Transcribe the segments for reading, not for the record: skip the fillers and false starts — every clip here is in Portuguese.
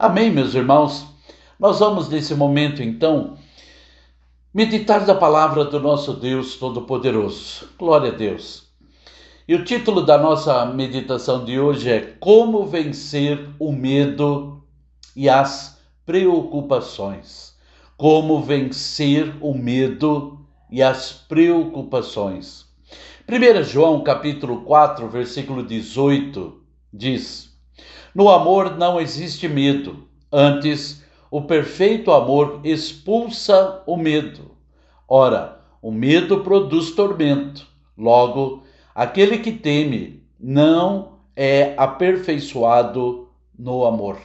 Amém, meus irmãos? Nós vamos nesse momento, então, meditar da palavra do nosso Deus Todo-Poderoso. Glória a Deus. E o título da nossa meditação de hoje é Como Vencer o Medo e as Preocupações. Como vencer o medo e as preocupações. 1 João capítulo 4, versículo 18, diz: No amor não existe medo, antes o perfeito amor expulsa o medo. Ora, o medo produz tormento. Logo, aquele que teme não é aperfeiçoado no amor.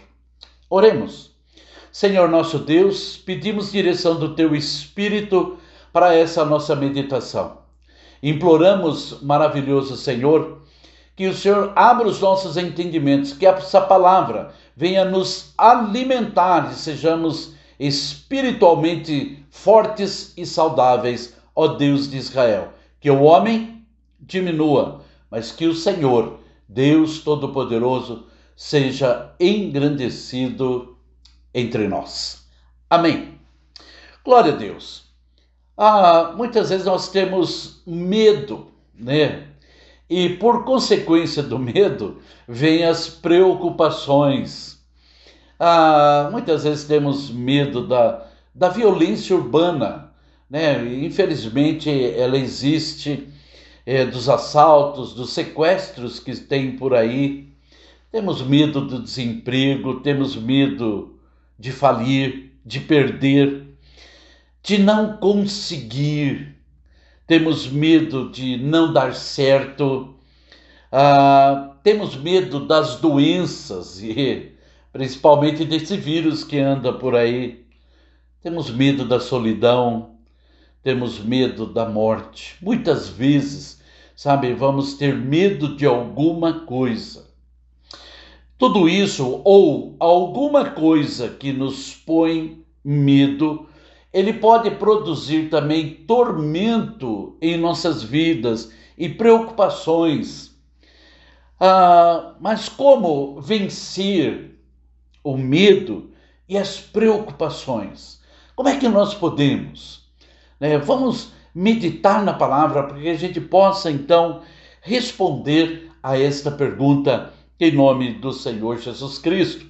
Oremos. Senhor nosso Deus, pedimos direção do Teu Espírito para essa nossa meditação. Imploramos, maravilhoso Senhor, que o Senhor abra os nossos entendimentos, que essa palavra venha nos alimentar e sejamos espiritualmente fortes e saudáveis, ó Deus de Israel. Que o homem diminua, mas que o Senhor, Deus Todo-Poderoso, seja engrandecido entre nós. Amém. Glória a Deus. Muitas vezes nós temos medo, né? E por consequência do medo, vêm as preocupações. Muitas vezes temos medo da violência urbana, né? Infelizmente ela existe, dos assaltos, dos sequestros que tem por aí. Temos medo do desemprego, temos medo de falir, de perder, de não conseguir. Temos medo de não dar certo, temos medo das doenças, e principalmente desse vírus que anda por aí. Temos medo da solidão, temos medo da morte. Muitas vezes, sabe, vamos ter medo de alguma coisa. Tudo isso, ou alguma coisa que nos põe medo, ele pode produzir também tormento em nossas vidas e preocupações. Mas como vencer o medo e as preocupações? Como é que nós podemos? Vamos meditar na palavra para que a gente possa, então, responder a esta pergunta em nome do Senhor Jesus Cristo.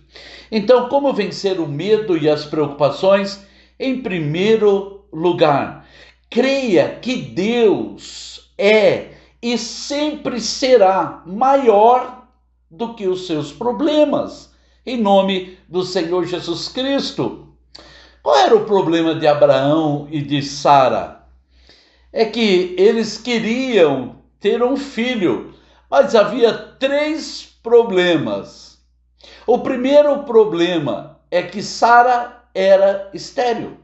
Então, como vencer o medo e as preocupações? Em primeiro lugar, creia que Deus é e sempre será maior do que os seus problemas, em nome do Senhor Jesus Cristo. Qual era o problema de Abraão e de Sara? É que eles queriam ter um filho, mas havia 3 problemas. O primeiro problema é que Sara era estéril.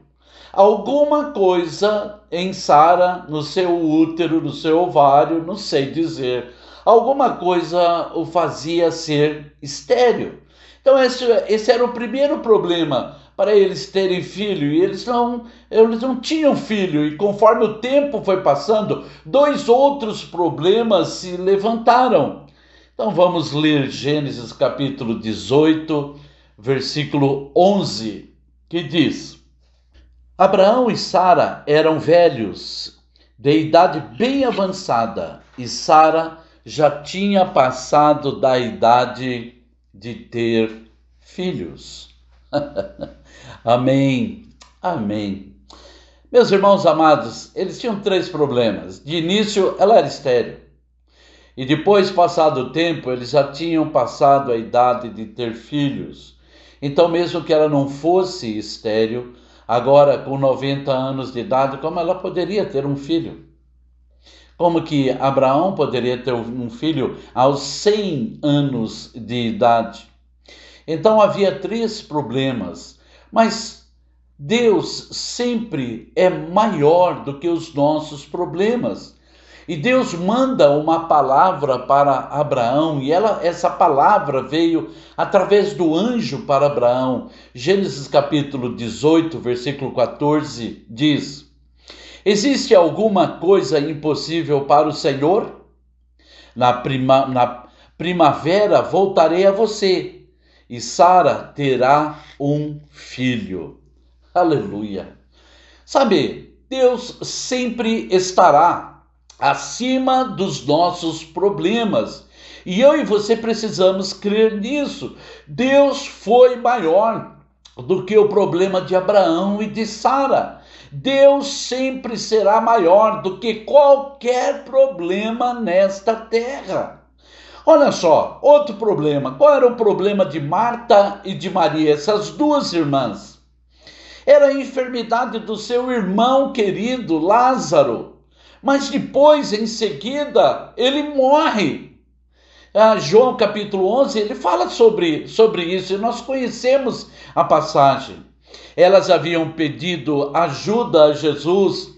Alguma coisa em Sara, no seu útero, no seu ovário, não sei dizer, alguma coisa o fazia ser estéril. Então esse era o primeiro problema para eles terem filho, e eles não tinham filho, e conforme o tempo foi passando, 2 outros problemas se levantaram. Então vamos ler Gênesis capítulo 18, versículo 11, que diz: Abraão e Sara eram velhos, de idade bem avançada, e Sara já tinha passado da idade de ter filhos. Amém, amém. Meus irmãos amados, eles tinham 3 problemas. De início, ela era estéril. E depois, passado o tempo, eles já tinham passado a idade de ter filhos. Então, mesmo que ela não fosse estéril, agora com 90 anos de idade, como ela poderia ter um filho? Como que Abraão poderia ter um filho aos 100 anos de idade? Então havia 3 problemas, mas Deus sempre é maior do que os nossos problemas. E Deus manda uma palavra para Abraão, e essa palavra veio através do anjo para Abraão. Gênesis capítulo 18, versículo 14, diz: Existe alguma coisa impossível para o Senhor? Na primavera voltarei a você, e Sara terá um filho. Aleluia! Sabe, Deus sempre estará acima dos nossos problemas. E eu e você precisamos crer nisso. Deus foi maior do que o problema de Abraão e de Sara. Deus sempre será maior do que qualquer problema nesta terra. Olha só, outro problema. Qual era o problema de Marta e de Maria, essas duas irmãs? Era a enfermidade do seu irmão querido, Lázaro. Mas depois, em seguida, ele morre. João capítulo 11, ele fala sobre isso, e nós conhecemos a passagem. Elas haviam pedido ajuda a Jesus,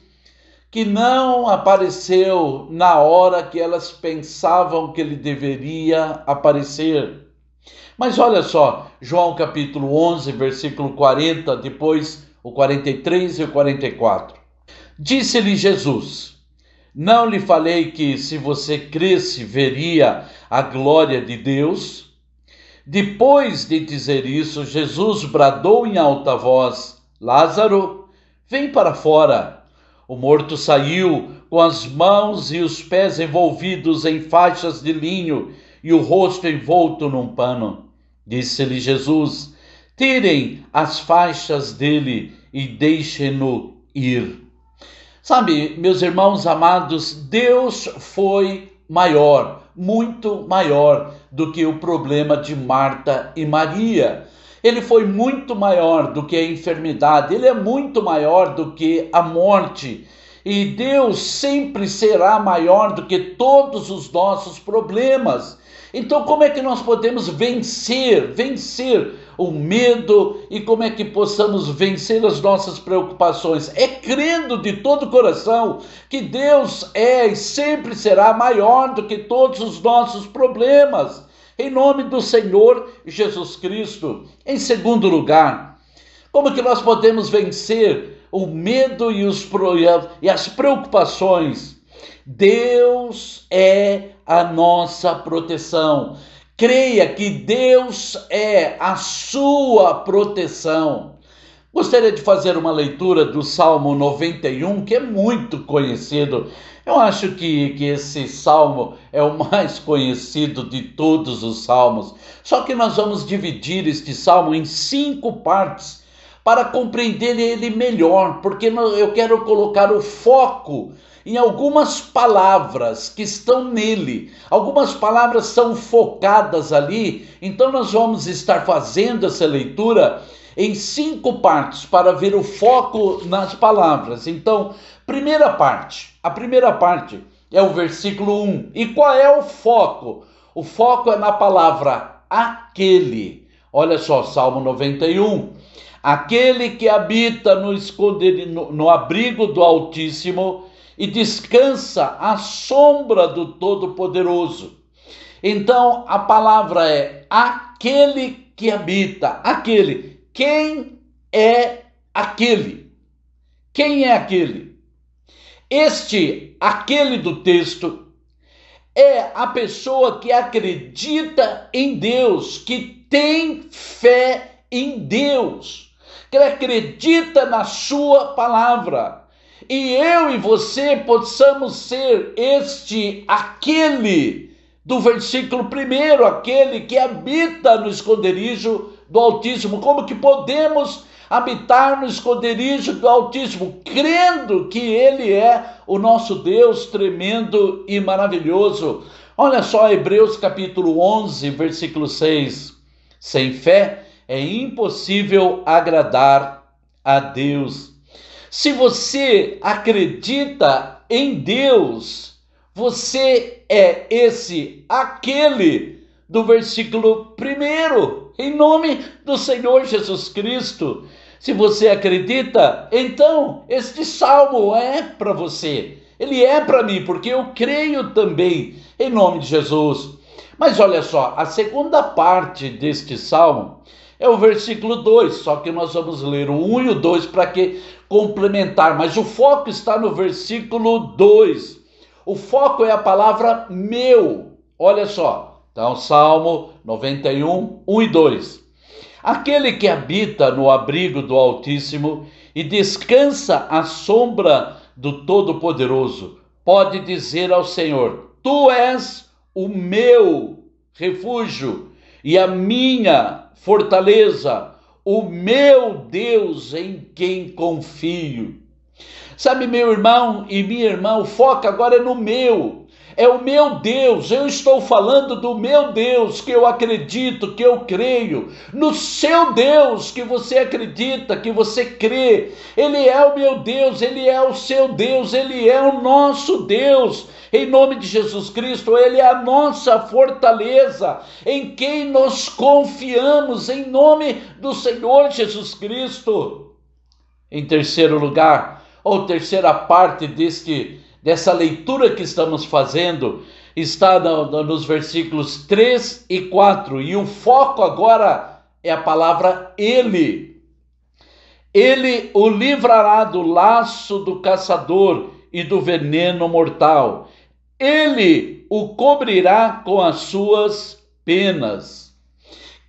que não apareceu na hora que elas pensavam que ele deveria aparecer. Mas olha só, João capítulo 11, versículo 40, depois o 43 e o 44. Disse-lhe Jesus: não lhe falei que se você cresce, veria a glória de Deus? Depois de dizer isso, Jesus bradou em alta voz: Lázaro, vem para fora. O morto saiu com as mãos e os pés envolvidos em faixas de linho e o rosto envolto num pano. Disse-lhe Jesus: tirem as faixas dele e deixem-no ir. Sabe, meus irmãos amados, Deus foi maior, muito maior do que o problema de Marta e Maria. Ele foi muito maior do que a enfermidade, ele é muito maior do que a morte. E Deus sempre será maior do que todos os nossos problemas. Então, como é que nós podemos vencer o medo, e como é que possamos vencer as nossas preocupações? É crendo de todo o coração que Deus é e sempre será maior do que todos os nossos problemas. Em nome do Senhor Jesus Cristo. Em segundo lugar, como que nós podemos vencer o medo e as preocupações? Deus é a nossa proteção. Creia que Deus é a sua proteção. Gostaria de fazer uma leitura do Salmo 91, que é muito conhecido. Eu acho que esse salmo é o mais conhecido de todos os salmos. Só que nós vamos dividir este salmo em 5 partes para compreender ele melhor, porque eu quero colocar o foco em algumas palavras que estão nele. Algumas palavras são focadas ali, então nós vamos estar fazendo essa leitura em 5 partes para ver o foco nas palavras. Então, a primeira parte é o versículo 1. E qual é o foco? O foco é na palavra aquele. Olha só, Salmo 91. Aquele que habita no abrigo do Altíssimo e descansa à sombra do Todo-Poderoso. Então, a palavra é aquele que habita. Aquele. Quem é aquele? Quem é aquele? Aquele do texto é a pessoa que acredita em Deus, que tem fé em Deus, que acredita na sua palavra. E eu e você possamos ser aquele do versículo 1, aquele que habita no esconderijo do Altíssimo. Como que podemos habitar no esconderijo do Altíssimo? Crendo que Ele é o nosso Deus tremendo e maravilhoso. Olha só, Hebreus capítulo 11, versículo 6. Sem fé é impossível agradar a Deus. Se você acredita em Deus, você é aquele do versículo 1, em nome do Senhor Jesus Cristo. Se você acredita, então este salmo é para você. Ele é para mim, porque eu creio também, em nome de Jesus. Mas olha só, a segunda parte deste salmo é o versículo 2, só que nós vamos ler o 1 e o 2 para que complementar, mas o foco está no versículo 2. O foco é a palavra meu. Olha só, então Salmo 91, 1 e 2. Aquele que habita no abrigo do Altíssimo e descansa à sombra do Todo-Poderoso, pode dizer ao Senhor: Tu és o meu refúgio e a minha fortaleza, o meu Deus em quem confio. Sabe, meu irmão e minha irmã, o foco agora é no meu. É o meu Deus, eu estou falando do meu Deus, que eu acredito, que eu creio, no seu Deus, que você acredita, que você crê. Ele é o meu Deus, ele é o seu Deus, ele é o nosso Deus. Em nome de Jesus Cristo, ele é a nossa fortaleza, em quem nós confiamos, em nome do Senhor Jesus Cristo. Em terceiro lugar, ou terceira parte dessa leitura que estamos fazendo, está nos versículos 3 e 4, e o foco agora é a palavra ele. Ele o livrará do laço do caçador e do veneno mortal. Ele o cobrirá com as suas penas.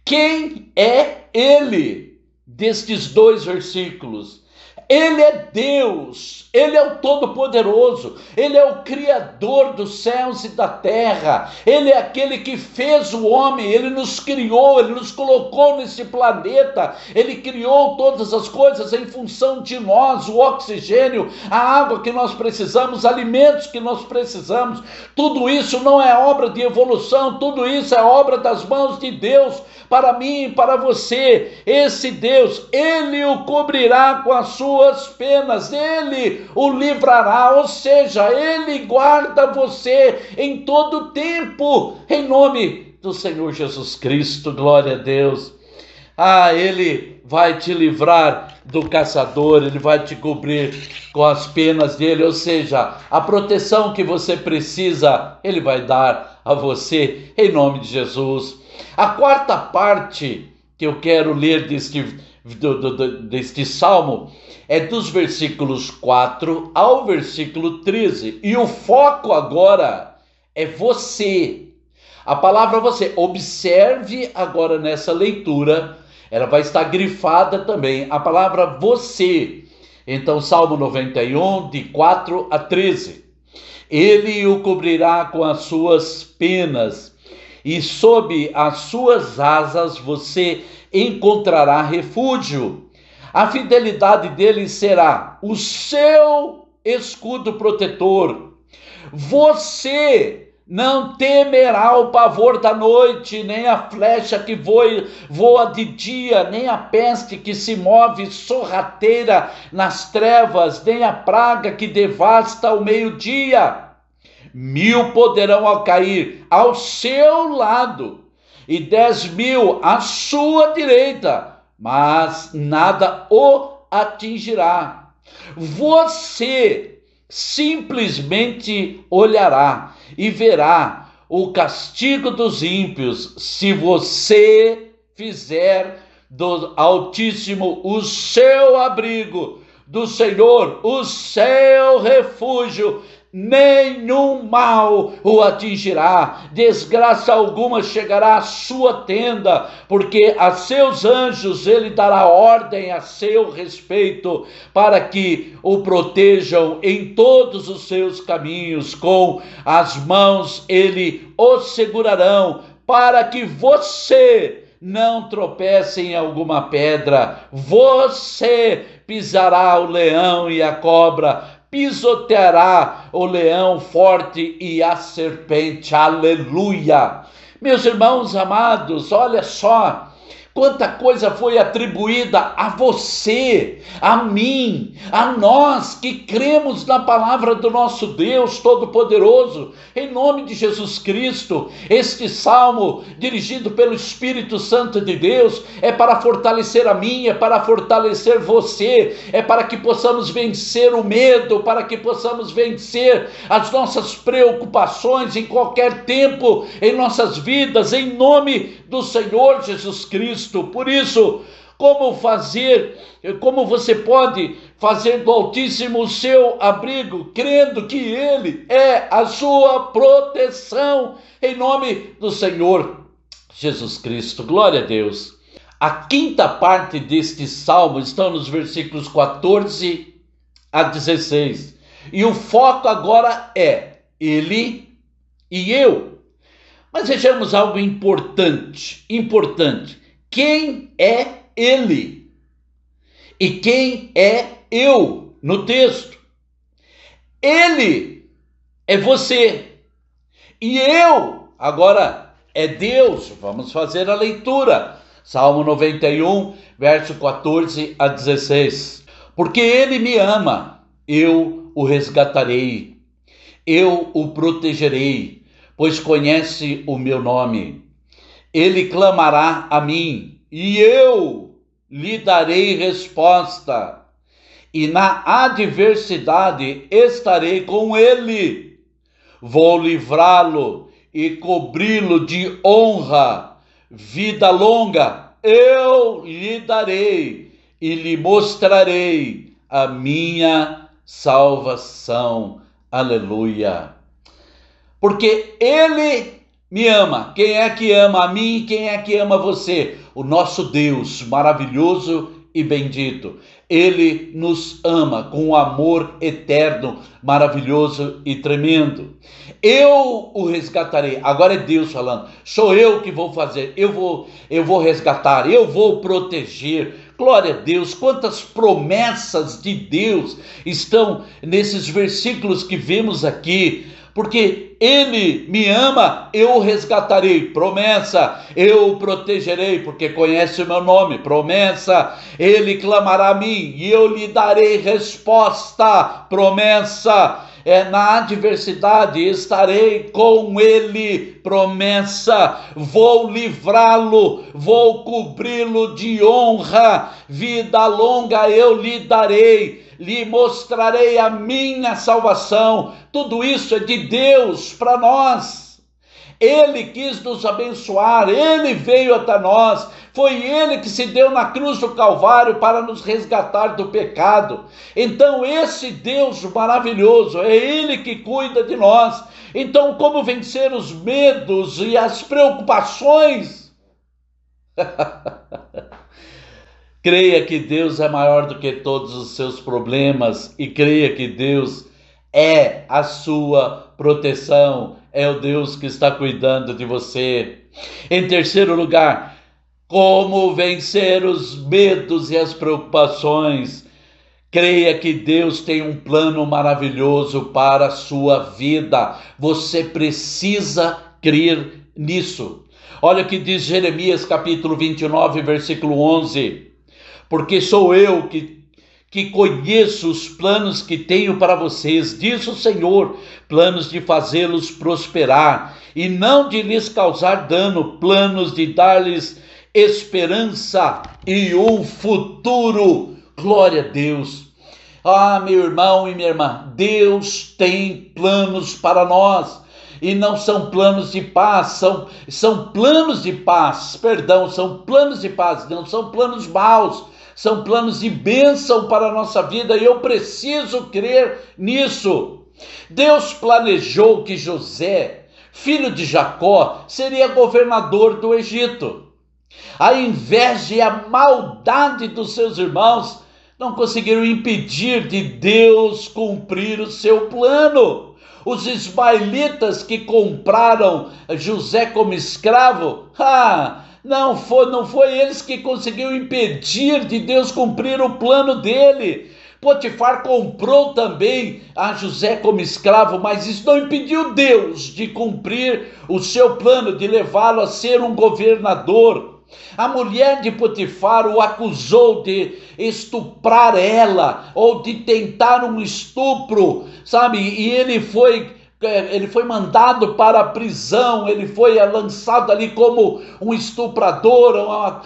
Quem é ele destes dois versículos? Ele é Deus, ele é o Todo-Poderoso, ele é o Criador dos céus e da terra, ele é aquele que fez o homem, ele nos criou, ele nos colocou nesse planeta, ele criou todas as coisas em função de nós, o oxigênio, a água que nós precisamos, alimentos que nós precisamos. Tudo isso não é obra de evolução, tudo isso é obra das mãos de Deus, para mim e para você. Esse Deus, ele o cobrirá com as suas penas, ele o livrará, ou seja, ele guarda você em todo tempo, em nome do Senhor Jesus Cristo. Glória a Deus. Ele vai te livrar do caçador, ele vai te cobrir com as penas dele, ou seja, a proteção que você precisa, ele vai dar a você, em nome de Jesus. A quarta parte que eu quero ler deste salmo é dos versículos 4 ao versículo 13. E o foco agora é você. A palavra você. Observe agora nessa leitura, ela vai estar grifada também, a palavra você. Então, Salmo 91, de 4 a 13. Ele o cobrirá com as suas penas, e sob as suas asas você encontrará refúgio. A fidelidade dele será o seu escudo protetor. Você não temerá o pavor da noite, nem a flecha que voa de dia, nem a peste que se move sorrateira nas trevas, nem a praga que devasta ao meio-dia. 1000 poderão ao cair ao seu lado e 10.000 à sua direita, mas nada o atingirá. Você simplesmente olhará e verá o castigo dos ímpios, se você fizer do Altíssimo o seu abrigo, do Senhor o seu refúgio. Nenhum mal o atingirá, desgraça alguma chegará à sua tenda, porque a seus anjos ele dará ordem a seu respeito, para que o protejam em todos os seus caminhos. Com as mãos ele o segurarão, para que você não tropece em alguma pedra. Você pisará o leão e a cobra, pisoteará o leão forte e a serpente. Aleluia! Meus irmãos amados, olha só quanta coisa foi atribuída a você, a mim, a nós que cremos na palavra do nosso Deus Todo-Poderoso, em nome de Jesus Cristo. Este salmo, dirigido pelo Espírito Santo de Deus, é para fortalecer a mim, é para fortalecer você, é para que possamos vencer o medo, para que possamos vencer as nossas preocupações em qualquer tempo em nossas vidas, em nome do Senhor Jesus Cristo. Por isso, como você pode fazer do Altíssimo o seu abrigo, crendo que Ele é a sua proteção, em nome do Senhor Jesus Cristo. Glória a Deus. A quinta parte deste salmo está nos versículos 14 a 16. E o foco agora é ele e eu. Mas vejamos algo importante. Quem é ele? E quem é eu no texto? Ele é você. E eu, agora, é Deus. Vamos fazer a leitura. Salmo 91, verso 14 a 16. Porque ele me ama, eu o resgatarei, eu o protegerei, pois conhece o meu nome. Ele clamará a mim, e eu lhe darei resposta. E na adversidade estarei com ele. Vou livrá-lo e cobri-lo de honra. Vida longa eu lhe darei e lhe mostrarei a minha salvação. Aleluia. Porque ele me ama. Quem é que ama a mim? Quem é que ama você? O nosso Deus maravilhoso e bendito. Ele nos ama com um amor eterno, maravilhoso e tremendo. Eu o resgatarei. Agora é Deus falando. Sou eu que vou fazer. Eu vou resgatar. Eu vou proteger. Glória a Deus. Quantas promessas de Deus estão nesses versículos que vemos aqui. Porque ele me ama, eu o resgatarei. Promessa, eu o protegerei, porque conhece o meu nome. Promessa, ele clamará a mim e eu lhe darei resposta. Promessa, na adversidade estarei com ele. Promessa, vou livrá-lo, vou cobri-lo de honra. Vida longa eu lhe darei. Lhe mostrarei a minha salvação. Tudo isso é de Deus para nós. Ele quis nos abençoar, ele veio até nós. Foi ele que se deu na cruz do Calvário para nos resgatar do pecado. Então esse Deus maravilhoso, é ele que cuida de nós. Então como vencer os medos e as preocupações? Creia que Deus é maior do que todos os seus problemas e creia que Deus é a sua proteção, é o Deus que está cuidando de você. Em terceiro lugar, como vencer os medos e as preocupações? Creia que Deus tem um plano maravilhoso para a sua vida. Você precisa crer nisso. Olha o que diz Jeremias capítulo 29, versículo 11. Porque sou eu que conheço os planos que tenho para vocês, diz o Senhor, planos de fazê-los prosperar e não de lhes causar dano, planos de dar-lhes esperança e um futuro. Glória a Deus. Ah, meu irmão e minha irmã, Deus tem planos para nós. E não são planos de paz, são planos de paz, são planos de paz, não são planos maus, são planos de bênção para a nossa vida, e eu preciso crer nisso. Deus planejou que José, filho de Jacó, seria governador do Egito. A inveja e a maldade dos seus irmãos não conseguiram impedir de Deus cumprir o seu plano. Os ismaelitas que compraram José como escravo, não foi eles que conseguiram impedir de Deus cumprir o plano dele. Potifar comprou também a José como escravo, mas isso não impediu Deus de cumprir o seu plano, de levá-lo a ser um governador. A mulher de Potifar o acusou de estuprar ela, ou de tentar um estupro, sabe? E ele foi mandado para a prisão, ele foi lançado ali como um estuprador,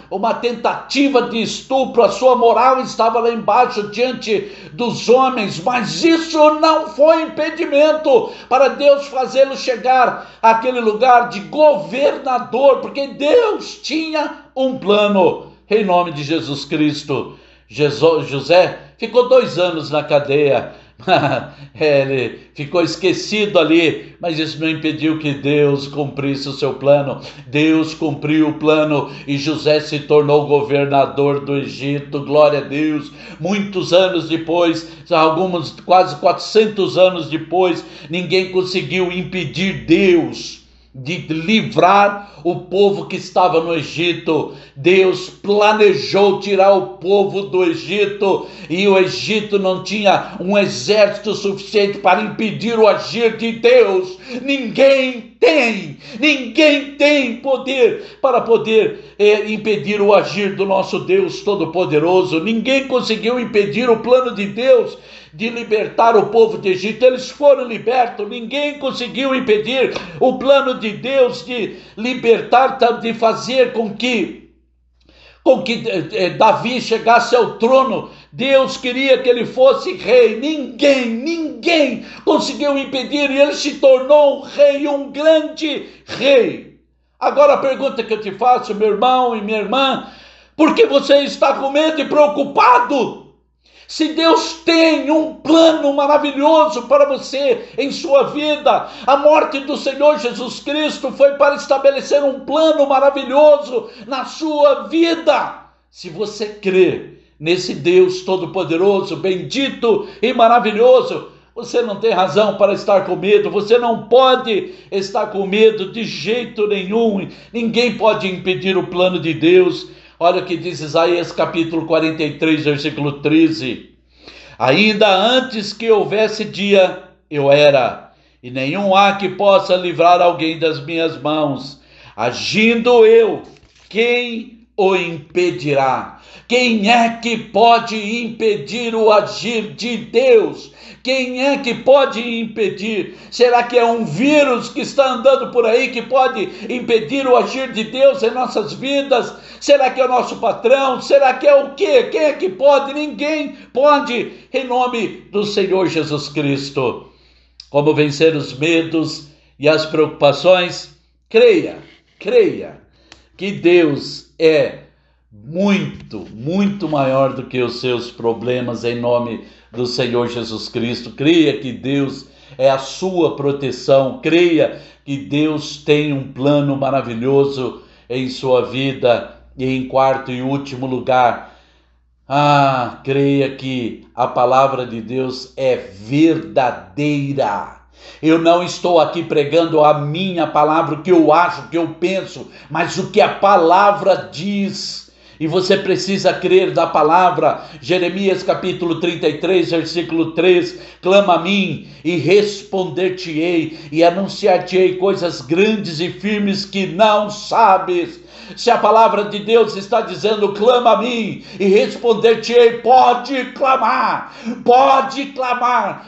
uma tentativa de estupro. A sua moral estava lá embaixo diante dos homens, mas isso não foi impedimento para Deus fazê-lo chegar àquele lugar de governador, porque Deus tinha um plano. Em nome de Jesus Cristo, José ficou 2 anos na cadeia. Ele ficou esquecido ali, mas isso não impediu que Deus cumprisse o seu plano. Deus cumpriu o plano e José se tornou governador do Egito, glória a Deus. Muitos anos depois, alguns quase 400 anos depois, ninguém conseguiu impedir Deus de livrar o povo que estava no Egito. Deus planejou tirar o povo do Egito e o Egito não tinha um exército suficiente para impedir o agir de Deus. Ninguém tem poder para poder impedir o agir do nosso Deus Todo-Poderoso. Ninguém conseguiu impedir o plano de Deus de libertar o povo de Egito. Eles foram libertos. Ninguém conseguiu impedir o plano de Deus de libertar, de fazer com que Davi chegasse ao trono. Deus queria que ele fosse rei. Ninguém conseguiu impedir, e ele se tornou um rei, um grande rei. Agora a pergunta que eu te faço, meu irmão e minha irmã: por que você está com medo e preocupado? Se Deus tem um plano maravilhoso para você em sua vida, a morte do Senhor Jesus Cristo foi para estabelecer um plano maravilhoso na sua vida. Se você crê nesse Deus Todo-Poderoso, bendito e maravilhoso, você não tem razão para estar com medo. Você não pode estar com medo de jeito nenhum. Ninguém pode impedir o plano de Deus. Olha o que diz Isaías capítulo 43, versículo 13. Ainda antes que houvesse dia, eu era, e nenhum há que possa livrar alguém das minhas mãos. Agindo eu, quem o impedirá? Quem é que pode impedir o agir de Deus? Quem é que pode impedir? Será que é um vírus que está andando por aí que pode impedir o agir de Deus em nossas vidas? Será que é o nosso patrão? Será que é o quê? Quem é que pode? Ninguém pode, em nome do Senhor Jesus Cristo. Como vencer os medos e as preocupações? Creia que Deus é muito maior do que os seus problemas, em nome do Senhor Jesus Cristo. Creia que Deus é a sua proteção. Creia que Deus tem um plano maravilhoso em sua vida. E em quarto e último lugar, creia que a palavra de Deus é verdadeira. Eu não estou aqui pregando a minha palavra, o que eu acho, o que eu penso, mas o que a palavra diz. E você precisa crer da palavra. Jeremias capítulo 33, versículo 3. Clama a mim e responder-te-ei e anunciar-te-ei coisas grandes e firmes que não sabes. Se a palavra de Deus está dizendo clama a mim e responder-te-ei, pode clamar,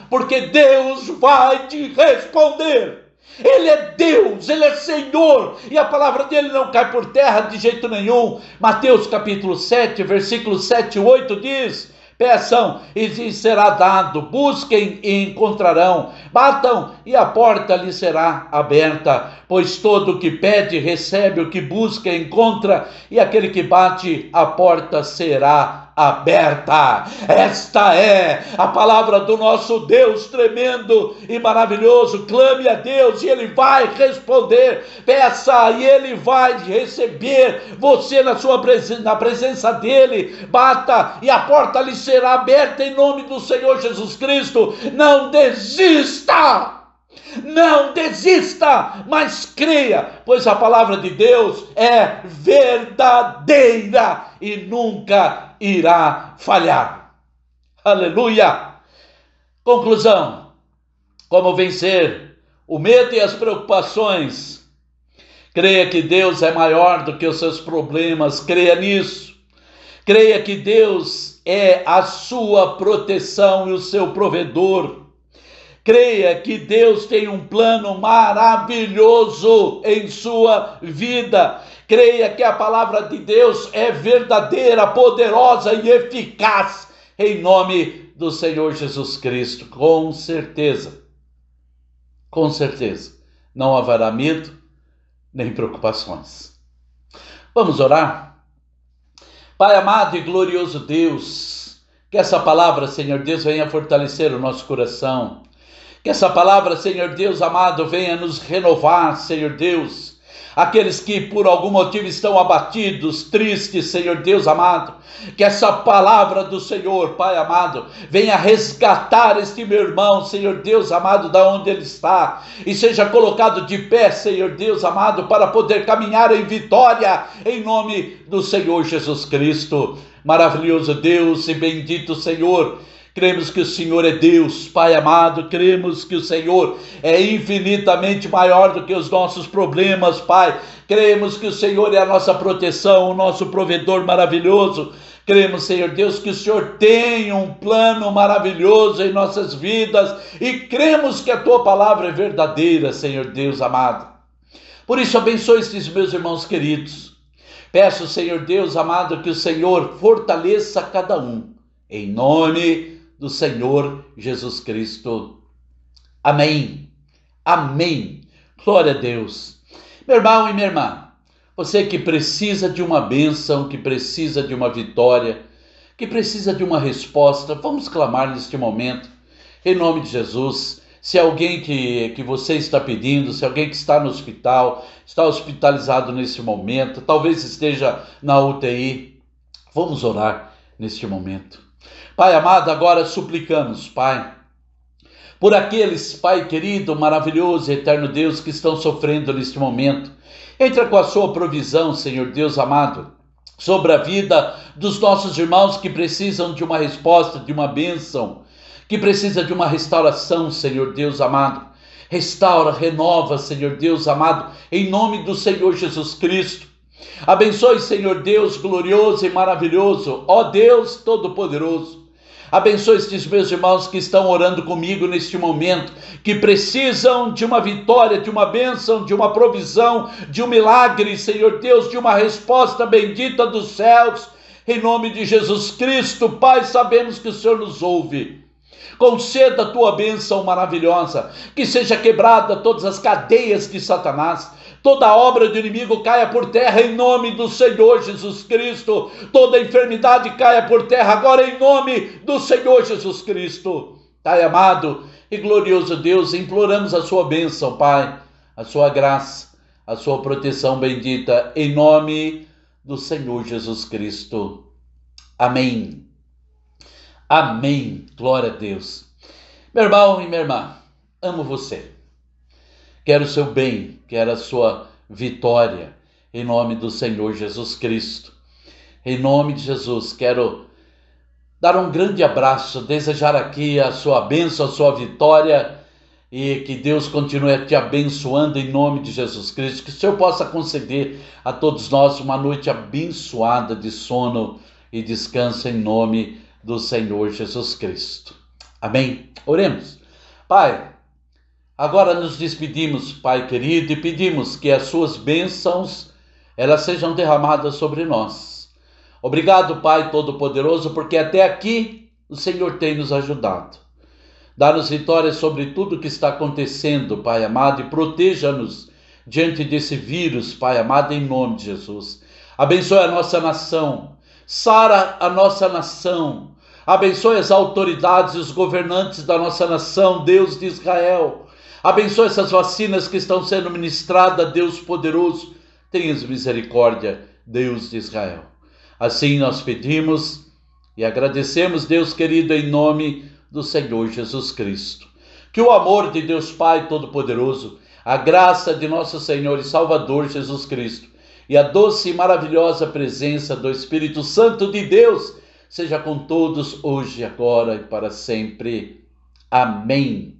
porque Deus vai te responder. Ele é Deus, Ele é Senhor, e a palavra dele não cai por terra de jeito nenhum. Mateus capítulo 7, versículos 7 e 8 diz: peçam e será dado, busquem e encontrarão, batam e a porta lhe será aberta. Pois todo o que pede recebe, o que busca encontra, e aquele que bate a porta será aberta. Esta é a palavra do nosso Deus tremendo e maravilhoso. Clame a Deus e Ele vai responder. Peça e Ele vai receber você na presença dEle. Bata e a porta lhe será aberta em nome do Senhor Jesus Cristo. Não desista! Não desista, mas creia, pois a palavra de Deus é verdadeira e nunca irá falhar. Aleluia! Conclusão: como vencer o medo e as preocupações? Creia que Deus é maior do que os seus problemas, creia nisso. Creia que Deus é a sua proteção e o seu provedor. Creia que Deus tem um plano maravilhoso em sua vida. Creia que a palavra de Deus é verdadeira, poderosa e eficaz em nome do Senhor Jesus Cristo. Com certeza, não haverá medo nem preocupações. Vamos orar? Pai amado e glorioso Deus, Que essa palavra, Senhor Deus, venha fortalecer o nosso coração. Que essa palavra, Senhor Deus amado, venha nos renovar, Senhor Deus. Aqueles que por algum motivo estão abatidos, tristes, Senhor Deus amado, que essa palavra do Senhor, Pai amado, venha resgatar este meu irmão, Senhor Deus amado, da onde ele está, e seja colocado de pé, Senhor Deus amado, para poder caminhar em vitória, em nome do Senhor Jesus Cristo. Maravilhoso Deus e bendito Senhor. Cremos que o Senhor é Deus, Pai amado, cremos que o Senhor é infinitamente maior do que os nossos problemas, Pai. Cremos que o Senhor é a nossa proteção, o nosso provedor maravilhoso. Cremos, Senhor Deus, que o Senhor tem um plano maravilhoso em nossas vidas e cremos que a Tua palavra é verdadeira, Senhor Deus amado. Por isso, abençoe estes meus irmãos queridos. Peço, Senhor Deus amado, que o Senhor fortaleça cada um, em nome do Senhor Jesus Cristo. Amém. Amém. Glória a Deus. Meu irmão e minha irmã, você que precisa de uma bênção, que precisa de uma vitória, que precisa de uma resposta, vamos clamar neste momento, em nome de Jesus. Se alguém que você está pedindo, se alguém que está no hospital, está hospitalizado nesse momento, talvez esteja na UTI, vamos orar neste momento. Pai amado, agora suplicamos, Pai, por aqueles, Pai querido, maravilhoso e eterno Deus, que estão sofrendo neste momento. Entra com a sua provisão, Senhor Deus amado, sobre a vida dos nossos irmãos que precisam de uma resposta, de uma bênção, que precisa de uma restauração, Senhor Deus amado. Restaura, renova, Senhor Deus amado, em nome do Senhor Jesus Cristo. Abençoe, Senhor Deus glorioso e maravilhoso, ó Deus Todo-Poderoso. Abençoe estes meus irmãos que estão orando comigo neste momento, que precisam de uma vitória, de uma bênção, de uma provisão, de um milagre, Senhor Deus, de uma resposta bendita dos céus. Em nome de Jesus Cristo, Pai, sabemos que o Senhor nos ouve. Conceda a tua bênção maravilhosa, que seja quebrada todas as cadeias de Satanás, toda obra do inimigo caia por terra em nome do Senhor Jesus Cristo, toda enfermidade caia por terra agora em nome do Senhor Jesus Cristo. Pai amado e glorioso Deus, imploramos a sua bênção, Pai, a sua graça, a sua proteção bendita, em nome do Senhor Jesus Cristo. Amém. Amém. Glória a Deus. Meu irmão e minha irmã, amo você. Quero o seu bem, quero a sua vitória, em nome do Senhor Jesus Cristo. Em nome de Jesus, quero dar um grande abraço, desejar aqui a sua bênção, a sua vitória, e que Deus continue te abençoando em nome de Jesus Cristo. Que o Senhor possa conceder a todos nós uma noite abençoada de sono e descanso em nome do Senhor Jesus Cristo. Amém? Oremos. Pai, agora nos despedimos, Pai querido, e pedimos que as suas bênçãos, elas sejam derramadas sobre nós. Obrigado, Pai Todo-Poderoso, porque até aqui o Senhor tem nos ajudado. Dá-nos vitória sobre tudo que está acontecendo, Pai amado, e proteja-nos diante desse vírus, Pai amado, em nome de Jesus. Abençoe a nossa nação, sara a nossa nação, abençoe as autoridades e os governantes da nossa nação, Deus de Israel. Abençoe essas vacinas que estão sendo ministradas, Deus poderoso. Tenhas misericórdia, Deus de Israel. Assim nós pedimos e agradecemos, Deus querido, em nome do Senhor Jesus Cristo. Que o amor de Deus Pai Todo-Poderoso, a graça de nosso Senhor e Salvador Jesus Cristo e a doce e maravilhosa presença do Espírito Santo de Deus seja com todos hoje, agora e para sempre. Amém.